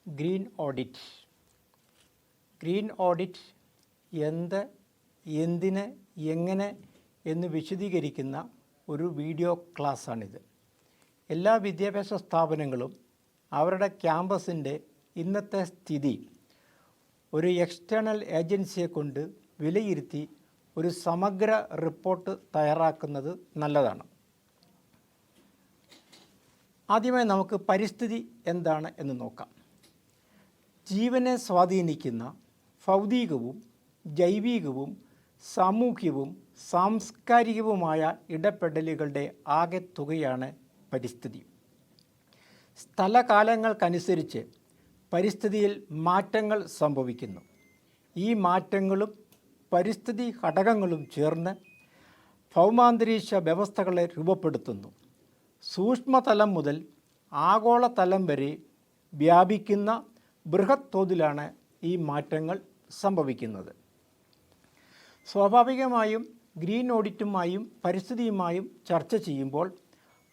Green audit. Green audit എന്ത്, എന്തിന്, എങ്ങനെ എന്ന് വിശദീകരിക്കുന്ന ഒരു വീഡിയോ ക്ലാസ്സാണിത്. എല്ലാ വിദ്യാഭ്യാസ സ്ഥാപനങ്ങളും അവരുടെ ക്യാമ്പസിൻ്റെ ഇന്നത്തെ സ്ഥിതി ഒരു എക്സ്റ്റേണൽ ഏജൻസിയെ കൊണ്ട് വിലയിരുത്തി ഒരു സമഗ്ര റിപ്പോർട്ട് തയ്യാറാക്കുന്നത് നല്ലതാണ്. ആദ്യമായി നമുക്ക് പരിസ്ഥിതി എന്താണ് എന്ന് നോക്കാം. ജീവനെ സ്വാധീനിക്കുന്ന ഭൗതികവും ജൈവികവും സാമൂഹ്യവും സാംസ്കാരികവുമായ ഇടപെടലുകളുടെ ആകെ തുകയാണ് പരിസ്ഥിതി. സ്ഥലകാലങ്ങൾക്കനുസരിച്ച് പരിസ്ഥിതിയിൽ മാറ്റങ്ങൾ സംഭവിക്കുന്നു. ഈ മാറ്റങ്ങളും പരിസ്ഥിതി ഘടകങ്ങളും ചേർന്ന് ഭൗമാന്തരീക്ഷ വ്യവസ്ഥകളെ രൂപപ്പെടുത്തുന്നു. സൂക്ഷ്മതലം മുതൽ ആഗോളതലം വരെ വ്യാപിക്കുന്ന ബൃഹത് തോതിലാണ് ഈ മാറ്റങ്ങൾ സംഭവിക്കുന്നത്. സ്വാഭാവികമായും ഗ്രീൻ ഓഡിറ്റുമായും പരിസ്ഥിതിയുമായും ചർച്ച ചെയ്യുമ്പോൾ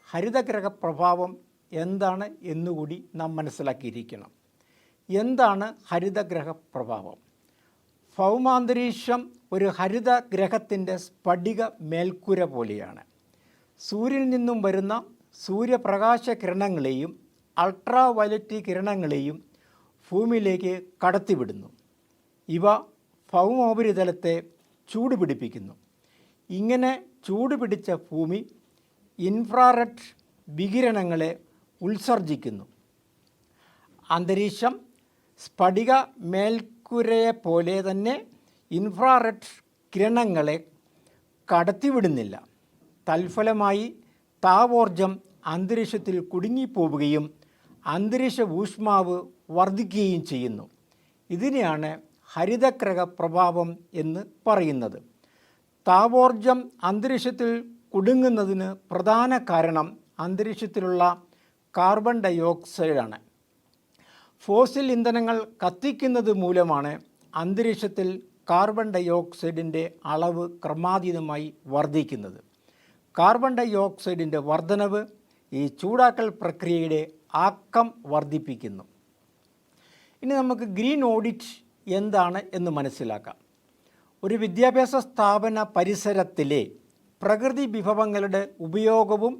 ഹരിതഗ്രഹ പ്രഭാവം എന്താണ് എന്നുകൂടി നാം മനസ്സിലാക്കിയിരിക്കണം. എന്താണ് ഹരിതഗ്രഹ പ്രഭാവം? ഭൗമാന്തരീക്ഷം ഒരു ഹരിതഗ്രഹത്തിൻ്റെ സ്ഫടിക മേൽക്കൂര പോലെയാണ്. സൂര്യനിൽ നിന്നും വരുന്ന സൂര്യപ്രകാശ കിരണങ്ങളെയും അൾട്രാ വയലറ്റ് കിരണങ്ങളെയും ഭൂമിയിലേക്ക് കടത്തിവിടുന്നു. ഇവ ഭൗമോപരിതലത്തെ ചൂടുപിടിപ്പിക്കുന്നു. ഇങ്ങനെ ചൂടുപിടിച്ച ഭൂമി ഇൻഫ്രാറെഡ് വികിരണങ്ങളെ ഉത്സർജിക്കുന്നു. അന്തരീക്ഷം സ്ഫടിക മേൽക്കൂരയെപ്പോലെ തന്നെ ഇൻഫ്രാറെഡ് കിരണങ്ങളെ കടത്തിവിടുന്നില്ല. തൽഫലമായി താപോർജ്ജം അന്തരീക്ഷത്തിൽ കുടുങ്ങിപ്പോവുകയും അന്തരീക്ഷ ഊഷ്മാവ് വർദ്ധിക്കുകയും ചെയ്യുന്നു. ഇതിനെയാണ് ഹരിതഗ്രഹ പ്രഭാവം എന്ന് പറയുന്നത്. താപോർജ്ജം അന്തരീക്ഷത്തിൽ കുടുങ്ങുന്നതിന് പ്രധാന കാരണം അന്തരീക്ഷത്തിലുള്ള കാർബൺ ഡൈ ഓക്സൈഡാണ്. ഫോസിൽ ഇന്ധനങ്ങൾ കത്തിക്കുന്നത് മൂലമാണ് അന്തരീക്ഷത്തിൽ കാർബൺ ഡൈ ഓക്സൈഡിൻ്റെ അളവ് ക്രമാതീതമായി വർദ്ധിക്കുന്നത്. കാർബൺ ഡൈ ഓക്സൈഡിൻ്റെ വർധനവ് ഈ ചൂടാക്കൽ പ്രക്രിയയുടെ ആക്കം വർദ്ധിപ്പിക്കുന്നു. ഇനി നമുക്ക് ഗ്രീൻ ഓഡിറ്റ് എന്താണ് എന്ന് മനസ്സിലാക്കാം. ഒരു വിദ്യാഭ്യാസ സ്ഥാപന പരിസരത്തിലെ പ്രകൃതി വിഭവങ്ങളുടെ ഉപയോഗവും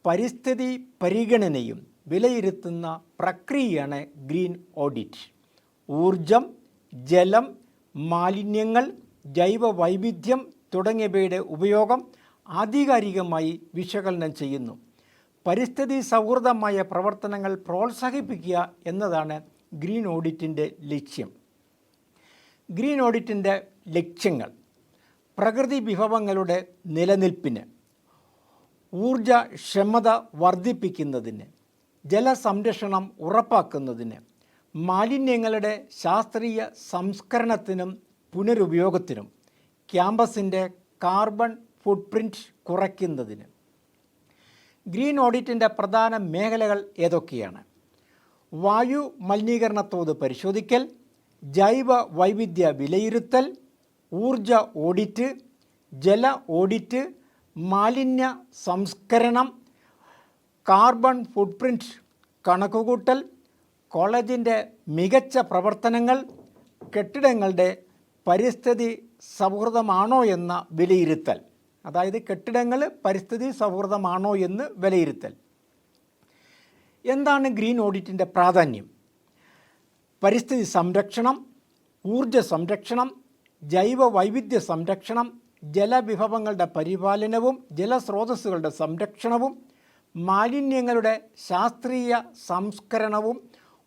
പരിസ്ഥിതി പരിഗണനയും വിലയിരുത്തുന്ന പ്രക്രിയയാണ് ഗ്രീൻ ഓഡിറ്റ്. ഊർജം, ജലം, മാലിന്യങ്ങൾ, ജൈവ വൈവിധ്യം തുടങ്ങിയവയുടെ ഉപയോഗം ആധികാരികമായി വിശകലനം ചെയ്യുന്നു. പരിസ്ഥിതി സൗഹൃദമായ പ്രവർത്തനങ്ങൾ പ്രോത്സാഹിപ്പിക്കുക എന്നതാണ് ഗ്രീൻ ഓഡിറ്റിൻ്റെ ലക്ഷ്യം. ഗ്രീൻ ഓഡിറ്റിൻ്റെ ലക്ഷ്യങ്ങൾ: പ്രകൃതി വിഭവങ്ങളുടെ നിലനിൽപ്പിന്, ഊർജക്ഷമത വർദ്ധിപ്പിക്കുന്നതിന്, ജലസംരക്ഷണം ഉറപ്പാക്കുന്നതിന്, മാലിന്യങ്ങളുടെ ശാസ്ത്രീയ സംസ്കരണത്തിനും പുനരുപയോഗത്തിനും, ക്യാമ്പസിൻ്റെ കാർബൺ ഫുട്പ്രിൻറ്റ് കുറയ്ക്കുന്നതിന്. ഗ്രീൻ ഓഡിറ്റിൻ്റെ പ്രധാന മേഖലകൾ ഏതൊക്കെയാണ്? വായു മലിനീകരണ തോത് പരിശോധിക്കൽ, ജൈവ വൈവിധ്യ വിലയിരുത്തൽ, ഊർജ ഓഡിറ്റ്, ജല ഓഡിറ്റ്, മാലിന്യ സംസ്കരണം, കാർബൺ ഫുട്പ്രിൻറ്റ് കണക്കുകൂട്ടൽ, കോളേജിൻ്റെ മികച്ച പ്രവർത്തനങ്ങൾ, കെട്ടിടങ്ങളുടെ പരിസ്ഥിതി സൗഹൃദമാണോ എന്ന വിലയിരുത്തൽ. അതായത് കെട്ടിടങ്ങൾ പരിസ്ഥിതി സൗഹൃദമാണോ എന്ന് വിലയിരുത്തൽ. എന്താണ് ഗ്രീൻ ഓഡിറ്റിൻ്റെ പ്രാധാന്യം? പരിസ്ഥിതി സംരക്ഷണം, ഊർജ സംരക്ഷണം, ജൈവ വൈവിധ്യ സംരക്ഷണം, ജലവിഭവങ്ങളുടെ പരിപാലനവും ജലസ്രോതസ്സുകളുടെ സംരക്ഷണവും, മാലിന്യങ്ങളുടെ ശാസ്ത്രീയ സംസ്കരണവും,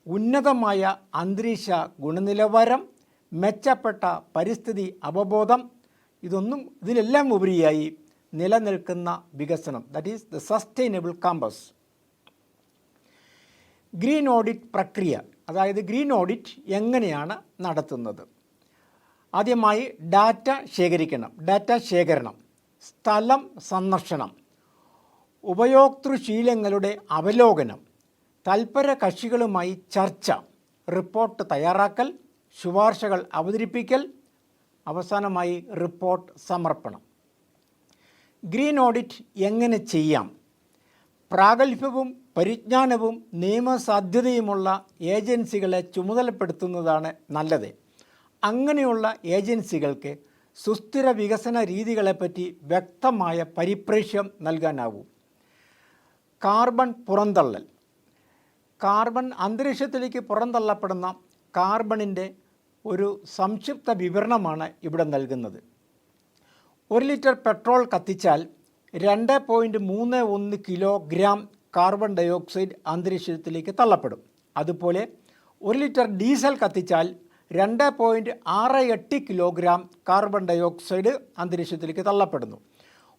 ഉന്നതമായ അന്തരീക്ഷ ഗുണനിലവാരം, മെച്ചപ്പെട്ട പരിസ്ഥിതി അവബോധം, ഇതിലെല്ലാം ഉപരിയായി നിലനിൽക്കുന്ന വികസനം, that is the sustainable campus. Green audit പ്രക്രിയ, അതായത് ഗ്രീൻ ഓഡിറ്റ് എങ്ങനെയാണ് നടത്തുന്നത്? ആദ്യമായി ഡാറ്റ ശേഖരണം, സ്ഥലം സന്ദർശനം, ഉപയോക്തൃശീലങ്ങളുടെ അവലോകനം, തൽപര കക്ഷികളുമായി ചർച്ച, റിപ്പോർട്ട് തയ്യാറാക്കൽ, ശുപാർശകൾ അവതരിപ്പിക്കൽ, അവസാനമായി റിപ്പോർട്ട് സമർപ്പണം. ഗ്രീൻ ഓഡിറ്റ് എങ്ങനെ ചെയ്യാം? പ്രാഗൽഭ്യവും പരിജ്ഞാനവും നിയമസാധ്യതയുമുള്ള ഏജൻസികളെ ചുമതലപ്പെടുത്തുന്നതാണ് നല്ലത്. അങ്ങനെയുള്ള ഏജൻസികൾക്ക് സുസ്ഥിര വികസന രീതികളെപ്പറ്റി വ്യക്തമായ പരിപ്രേക്ഷ്യം നൽകാനാവൂ. കാർബൺ പുറന്തള്ളൽ. അന്തരീക്ഷത്തിലേക്ക് പുറന്തള്ളപ്പെടുന്ന കാർബണിൻ്റെ ഒരു സംക്ഷിപ്ത വിവരണമാണ് ഇവിടെ നൽകുന്നത്. 1 ലിറ്റർ പെട്രോൾ കത്തിച്ചാൽ 2.31 കിലോഗ്രാം കാർബൺ ഡയോക്സൈഡ് അന്തരീക്ഷത്തിലേക്ക് തള്ളപ്പെടും. അതുപോലെ 1 ലിറ്റർ ഡീസൽ കത്തിച്ചാൽ 2.68 കിലോഗ്രാം കാർബൺ ഡയോക്സൈഡ് അന്തരീക്ഷത്തിലേക്ക് തള്ളപ്പെടുന്നു.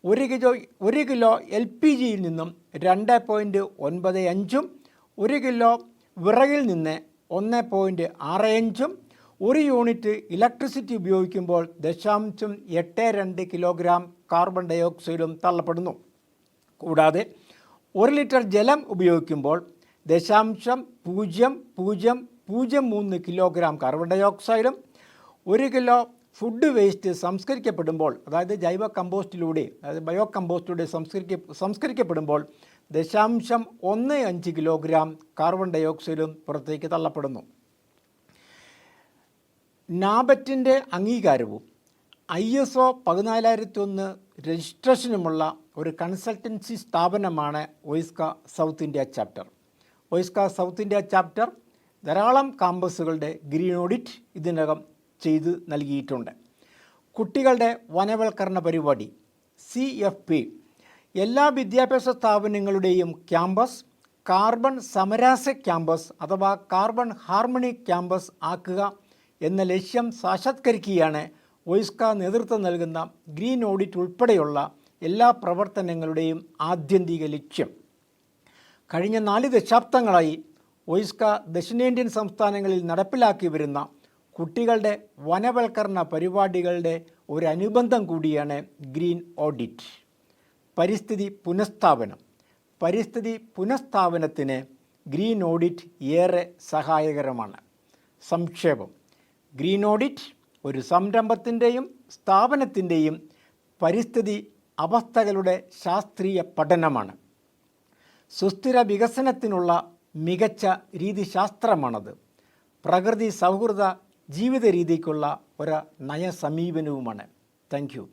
1 കിലോ LPGയിൽ നിന്നും 2.95, 1 കിലോ വിറകിൽ നിന്ന് 1.65, 1 യൂണിറ്റ് ഇലക്ട്രിസിറ്റി ഉപയോഗിക്കുമ്പോൾ 0.82 കിലോഗ്രാം കാർബൺ ഡയോക്സൈഡും തള്ളപ്പെടുന്നു. കൂടാതെ 1 ലിറ്റർ ജലം ഉപയോഗിക്കുമ്പോൾ 0.0003 കിലോഗ്രാം കാർബൺ ഡയോക്സൈഡും 1 കിലോ ഫുഡ് വേസ്റ്റ് സംസ്കരിക്കപ്പെടുമ്പോൾ, അതായത് ജൈവ കമ്പോസ്റ്റിലൂടെ, അതായത് ബയോ കമ്പോസ്റ്റിലൂടെ സംസ്കരിക്കപ്പെടുമ്പോൾ 0.15 കിലോഗ്രാം കാർബൺ ഡയോക്സൈഡും പുറത്തേക്ക് തള്ളപ്പെടുന്നു. നാബറ്റിൻ്റെ അംഗീകാരവും ISO 14001 രജിസ്ട്രേഷനുമുള്ള ഒരു കൺസൾട്ടൻസി സ്ഥാപനമാണ് ഒയ്സ്ക south India chapter. ഒയ്സ്ക south India chapter ധാരാളം കാമ്പസുകളുടെ ഗ്രീൻ ഓഡിറ്റ് ഇതിനകം ചെയ്ത് നൽകിയിട്ടുണ്ട്. കുട്ടികളുടെ വനവൽക്കരണ പരിപാടി CFP എല്ലാ വിദ്യാഭ്യാസ സ്ഥാപനങ്ങളുടെയും ക്യാമ്പസ് കാർബൺ സമരാസ ക്യാമ്പസ് അഥവാ കാർബൺ ഹാർമണി ക്യാമ്പസ് ആക്കുക എന്ന ലക്ഷ്യം സാക്ഷാത്കരിക്കുകയാണ് ഒയ്സ്ക നേതൃത്വം നൽകുന്ന ഗ്രീൻ ഓഡിറ്റ് ഉൾപ്പെടെയുള്ള എല്ലാ പ്രവർത്തനങ്ങളുടെയും ആത്യന്തിക ലക്ഷ്യം. കഴിഞ്ഞ 4 ദശാബ്ദങ്ങളായി ഒയ്സ്ക ദക്ഷിണേന്ത്യൻ സംസ്ഥാനങ്ങളിൽ നടപ്പിലാക്കി വരുന്ന കുട്ടികളുടെ വനവൽക്കരണ പരിപാടികളുടെ ഒരു അനുബന്ധം കൂടിയാണ് ഗ്രീൻ ഓഡിറ്റ്. പരിസ്ഥിതി പുനഃസ്ഥാപനത്തിന് ഗ്രീൻ ഓഡിറ്റ് ഏറെ സഹായകരമാണ്. സംക്ഷേപം: ഗ്രീൻ ഓഡിറ്റ് ഒരു സംരംഭത്തിൻ്റെയും സ്ഥാപനത്തിൻ്റെയും പരിസ്ഥിതി അവസ്ഥകളുടെ ശാസ്ത്രീയ പഠനമാണ്. സുസ്ഥിര വികസനത്തിനുള്ള മികച്ച രീതിശാസ്ത്രമാണത്. പ്രകൃതി സൗഹൃദ ജീവിത രീതിക്കുള്ള ഒരു നയസമീപനവുമാണ്. Thank you.